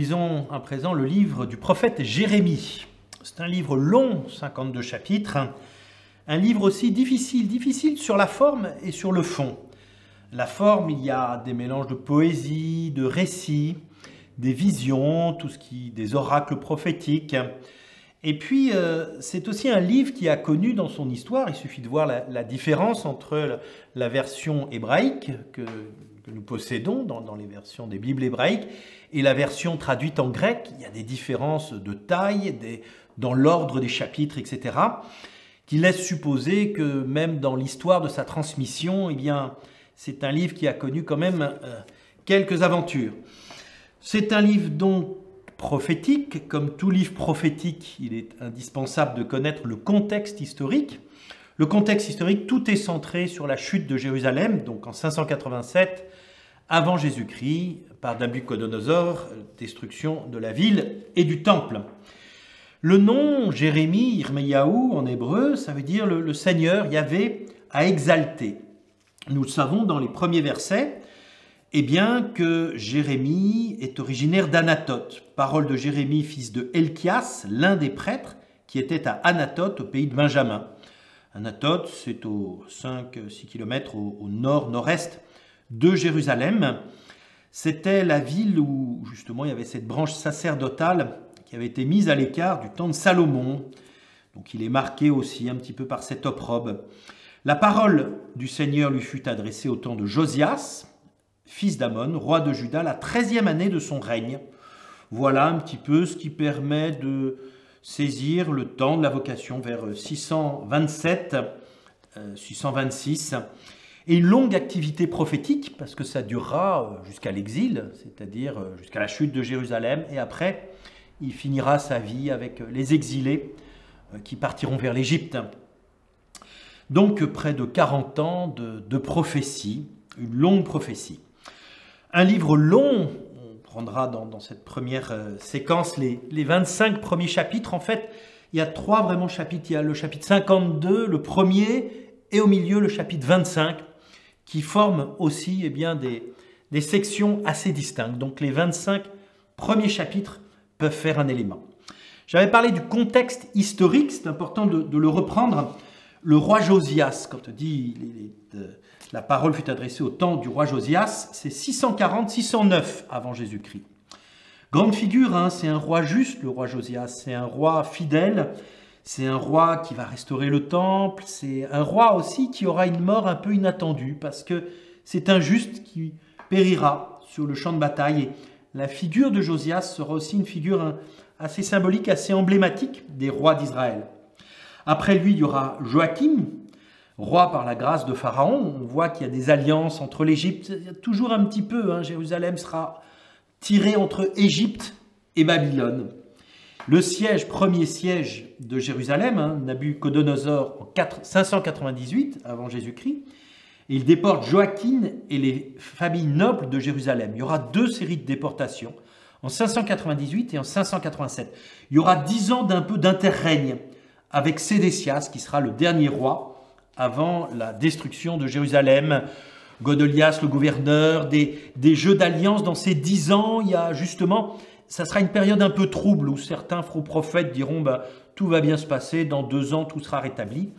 lisons à présent le livre du prophète Jérémie. C'est un livre long, 52 chapitres, un livre aussi difficile sur la forme et sur le fond. La forme, il y a des mélanges de poésie, de récits, des visions, des oracles prophétiques. Et puis, c'est aussi un livre qui a connu dans son histoire, il suffit de voir la différence entre la version hébraïque que nous possédons dans les versions des Bibles hébraïques et la version traduite en grec. Il y a des différences de taille, dans l'ordre des chapitres, etc., qui laissent supposer que même dans l'histoire de sa transmission, eh bien, c'est un livre qui a connu quand même quelques aventures. C'est un livre donc prophétique. Comme tout livre prophétique, il est indispensable de connaître le contexte historique. Le contexte historique, tout est centré sur la chute de Jérusalem, donc en 587 avant Jésus-Christ, par Nabuchodonosor, destruction de la ville et du temple. Le nom Jérémie, Yirmiyahu en hébreu, ça veut dire le Seigneur, Yahvé, a exalté. Nous le savons dans les premiers versets, eh bien que Jérémie est originaire d'Anathoth. Parole de Jérémie, fils de Helkias, l'un des prêtres qui était à Anathoth, au pays de Benjamin. Anathoth, c'est aux 5-6 km au nord-nord-est de Jérusalem. C'était la ville où justement il y avait cette branche sacerdotale qui avait été mise à l'écart du temps de Salomon. Donc il est marqué aussi un petit peu par cette opprobre. La parole du Seigneur lui fut adressée au temps de Josias, fils d'Amon, roi de Juda, la 13e année de son règne. Voilà un petit peu ce qui permet de saisir le temps de la vocation vers 627, 626. Et une longue activité prophétique, parce que ça durera jusqu'à l'exil, c'est-à-dire jusqu'à la chute de Jérusalem, et après, il finira sa vie avec les exilés qui partiront vers l'Égypte. Donc près de 40 ans de prophétie, une longue prophétie. Un livre long, on prendra dans cette première séquence les 25 premiers chapitres. En fait, il y a 3 vraiment chapitres. Il y a le chapitre 52, le premier, et au milieu le chapitre 25, qui forment aussi eh bien, des sections assez distinctes. Donc les 25 premiers chapitres peuvent faire un élément. J'avais parlé du contexte historique, c'est important de le reprendre. Le roi Josias, quand on dit la parole fut adressée au temps du roi Josias, c'est 640-609 avant Jésus-Christ. Grande figure, hein, c'est un roi juste, le roi Josias, c'est un roi fidèle, c'est un roi qui va restaurer le temple, c'est un roi aussi qui aura une mort un peu inattendue, parce que c'est un juste qui périra sur le champ de bataille. Et la figure de Josias sera aussi une figure assez symbolique, assez emblématique des rois d'Israël. Après lui, il y aura Joachim, roi par la grâce de Pharaon. On voit qu'il y a des alliances entre l'Égypte. Il y a toujours un petit peu, hein, Jérusalem sera tiré entre Égypte et Babylone. Le premier siège de Jérusalem, hein, Nabuchodonosor en 598 avant Jésus-Christ, et il déporte Joachim et les familles nobles de Jérusalem. Il y aura 2 séries de déportations, en 598 et en 587. Il y aura 10 ans d'un peu d'interrègne avec Sédécias, qui sera le dernier roi avant la destruction de Jérusalem. Godolias, le gouverneur, des jeux d'alliance dans ces 10 ans. Il y a justement, ça sera une période un peu trouble où certains faux prophètes diront tout va bien se passer, dans 2 ans tout sera rétabli.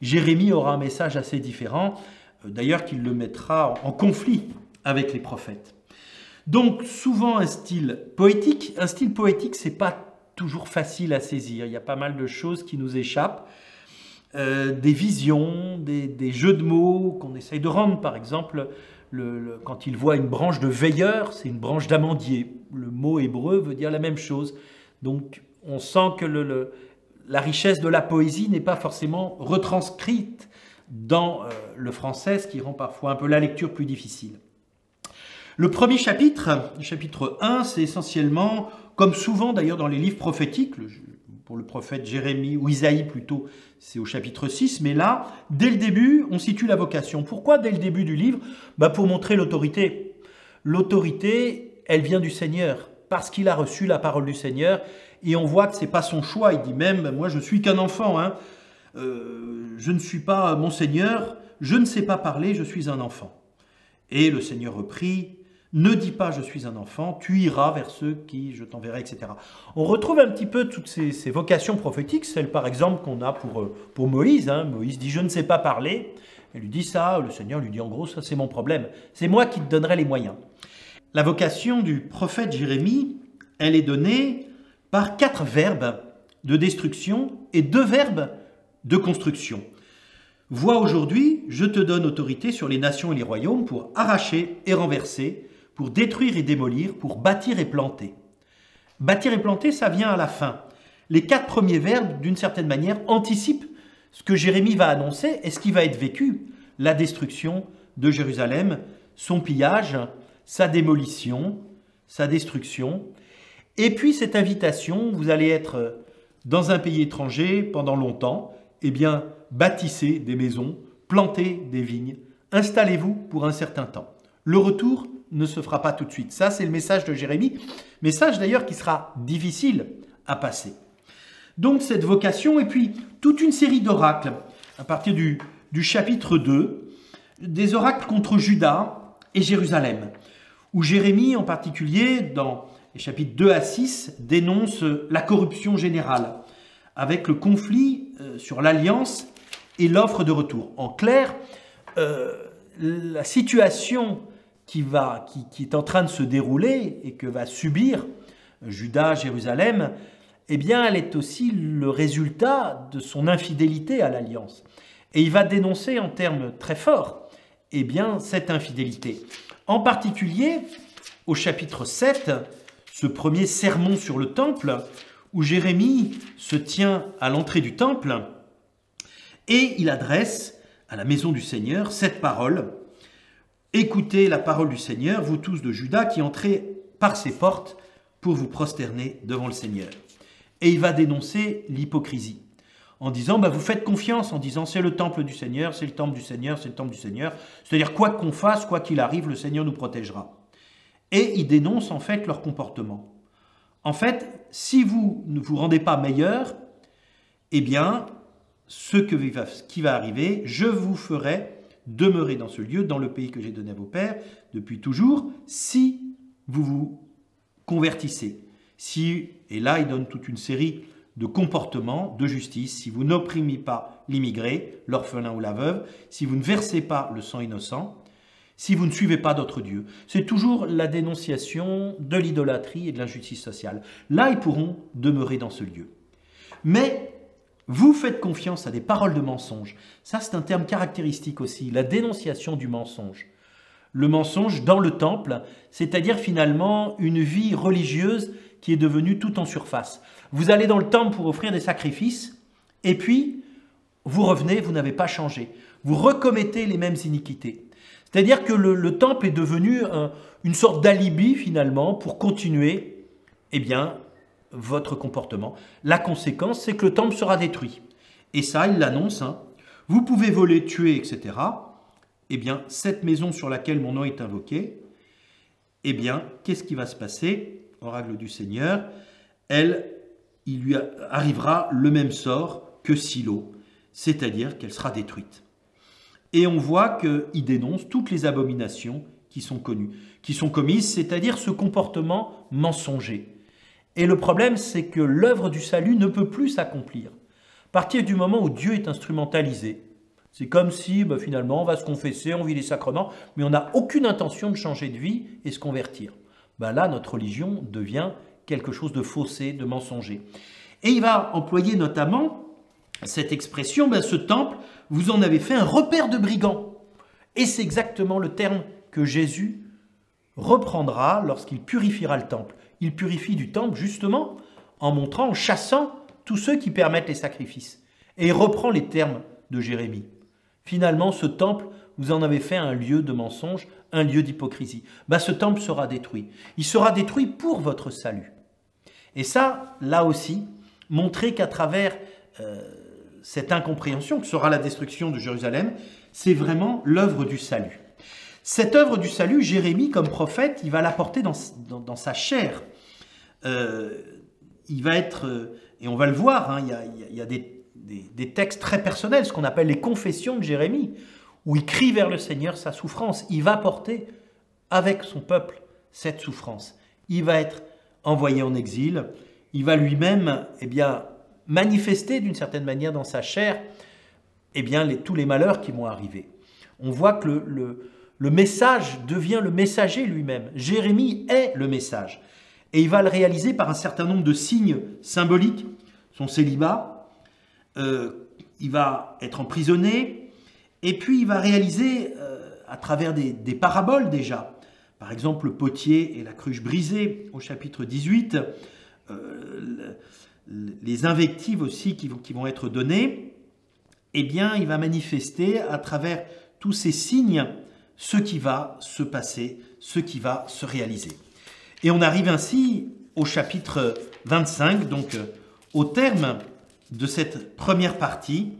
Jérémie aura un message assez différent, d'ailleurs qu'il le mettra en conflit avec les prophètes. Donc souvent un style poétique. Un style poétique, c'est pas toujours facile à saisir. Il y a pas mal de choses qui nous échappent. Des visions, des jeux de mots qu'on essaye de rendre. Par exemple, quand il voit une branche de veilleur, c'est une branche d'amandier. Le mot hébreu veut dire la même chose. Donc on sent que la richesse de la poésie n'est pas forcément retranscrite dans le français, ce qui rend parfois un peu la lecture plus difficile. Le premier chapitre, le chapitre 1, c'est essentiellement, comme souvent d'ailleurs dans les livres prophétiques, pour le prophète Jérémie, ou Isaïe plutôt, c'est au chapitre 6, mais là, dès le début, on situe la vocation. Pourquoi dès le début du livre? Pour montrer l'autorité. L'autorité, elle vient du Seigneur, parce qu'il a reçu la parole du Seigneur, et on voit que ce n'est pas son choix. Il dit même, moi je suis qu'un enfant, hein. Je ne suis pas mon Seigneur, je ne sais pas parler, je suis un enfant. Et le Seigneur reprit, Ne dis pas je suis un enfant, tu iras vers ceux qui je t'enverrai, etc. On retrouve un petit peu toutes ces vocations prophétiques, celle par exemple qu'on a pour Moïse. Moïse dit je ne sais pas parler, elle lui dit ça, le Seigneur lui dit en gros ça c'est mon problème, c'est moi qui te donnerai les moyens. La vocation du prophète Jérémie, elle est donnée par 4 verbes de destruction et 2 verbes de construction. Vois aujourd'hui, je te donne autorité sur les nations et les royaumes pour arracher et renverser, pour détruire et démolir, pour bâtir et planter. Bâtir et planter, ça vient à la fin. Les 4 premiers verbes, d'une certaine manière, anticipent ce que Jérémie va annoncer et ce qui va être vécu. La destruction de Jérusalem, son pillage, sa démolition, sa destruction. Et puis cette invitation, vous allez être dans un pays étranger pendant longtemps, eh bien, bâtissez des maisons, plantez des vignes, installez-vous pour un certain temps. Le retour ne se fera pas tout de suite. Ça, c'est le message de Jérémie. Message d'ailleurs qui sera difficile à passer. Donc cette vocation et puis toute une série d'oracles à partir du chapitre 2, des oracles contre Juda et Jérusalem, où Jérémie en particulier, dans les chapitres 2 à 6, dénonce la corruption générale, avec le conflit sur l'alliance et l'offre de retour. En clair, la situation qui est en train de se dérouler et que va subir Juda, Jérusalem, eh bien, elle est aussi le résultat de son infidélité à l'alliance. Et il va dénoncer en termes très forts, eh bien, cette infidélité. En particulier, au chapitre 7, ce premier sermon sur le temple, où Jérémie se tient à l'entrée du temple, et il adresse à la maison du Seigneur cette parole. Écoutez la parole du Seigneur, vous tous de Juda qui entrez par ses portes pour vous prosterner devant le Seigneur. Et il va dénoncer l'hypocrisie en disant, vous faites confiance, en disant c'est le temple du Seigneur, c'est le temple du Seigneur, c'est le temple du Seigneur. C'est-à-dire quoi qu'on fasse, quoi qu'il arrive, le Seigneur nous protégera. Et il dénonce en fait leur comportement. En fait, si vous ne vous rendez pas meilleur, eh bien, ce qui va arriver, je vous ferai demeurer dans ce lieu, dans le pays que j'ai donné à vos pères, depuis toujours, si vous vous convertissez. Et là, il donne toute une série de comportements de justice. Si vous n'opprimez pas l'immigré, l'orphelin ou la veuve, si vous ne versez pas le sang innocent, si vous ne suivez pas d'autres dieux. C'est toujours la dénonciation de l'idolâtrie et de l'injustice sociale. Là, ils pourront demeurer dans ce lieu. Mais vous faites confiance à des paroles de mensonge. Ça, c'est un terme caractéristique aussi, la dénonciation du mensonge. Le mensonge dans le temple, c'est-à-dire finalement une vie religieuse qui est devenue tout en surface. Vous allez dans le temple pour offrir des sacrifices, et puis vous revenez, vous n'avez pas changé. Vous recommettez les mêmes iniquités. C'est-à-dire que le temple est devenu une sorte d'alibi finalement pour continuer, eh bien, votre comportement. La conséquence, c'est que le temple sera détruit. Et ça, il l'annonce. Vous pouvez voler, tuer, etc. Eh bien, cette maison sur laquelle mon nom est invoqué, eh bien, qu'est-ce qui va se passer? Oracle du Seigneur, il lui arrivera le même sort que Silo, c'est-à-dire qu'elle sera détruite. Et on voit qu'il dénonce toutes les abominations qui sont commises, c'est-à-dire ce comportement mensonger. Et le problème, c'est que l'œuvre du salut ne peut plus s'accomplir. À partir du moment où Dieu est instrumentalisé, c'est comme si finalement on va se confesser, on vit les sacrements, mais on n'a aucune intention de changer de vie et se convertir. Là, notre religion devient quelque chose de faussé, de mensonger. Et il va employer notamment cette expression, ce temple, vous en avez fait un repère de brigands. Et c'est exactement le terme que Jésus reprendra lorsqu'il purifiera le temple. Il purifie du temple justement en montrant, en chassant tous ceux qui permettent les sacrifices. Et il reprend les termes de Jérémie. Finalement, ce temple, vous en avez fait un lieu de mensonge, un lieu d'hypocrisie. Ce temple sera détruit. Il sera détruit pour votre salut. Et ça, là aussi, montrer qu'à travers cette incompréhension que sera la destruction de Jérusalem, c'est vraiment l'œuvre du salut. Cette œuvre du salut, Jérémie, comme prophète, il va l'apporter dans sa chair. Il va être, et on va le voir, il y a des textes très personnels, ce qu'on appelle les confessions de Jérémie, où il crie vers le Seigneur sa souffrance. Il va porter avec son peuple cette souffrance. Il va être envoyé en exil, il va lui-même manifester d'une certaine manière dans sa chair tous les malheurs qui vont arriver. On voit que le message devient le messager lui-même. Jérémie est le message. Et il va le réaliser par un certain nombre de signes symboliques. Son célibat, il va être emprisonné, et puis il va réaliser à travers des paraboles déjà. Par exemple, le potier et la cruche brisée au chapitre 18, les invectives aussi qui vont être données, il va manifester à travers tous ces signes ce qui va se passer, ce qui va se réaliser. Et on arrive ainsi au chapitre 25, donc au terme de cette première partie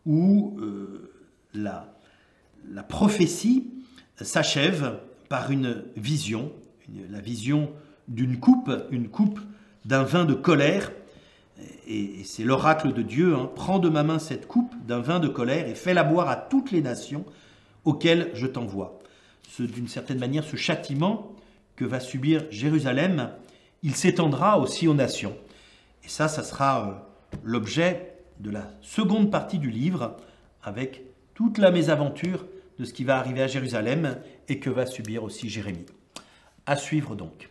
où la prophétie s'achève par une vision, la vision d'une coupe, une coupe d'un vin de colère. Et c'est l'oracle de Dieu, prends de ma main cette coupe d'un vin de colère et fais-la boire à toutes les nations auxquelles je t'envoie. D'une certaine manière, ce châtiment que va subir Jérusalem, il s'étendra aussi aux nations. Et ça sera l'objet de la seconde partie du livre, avec toute la mésaventure de ce qui va arriver à Jérusalem et que va subir aussi Jérémie. À suivre donc.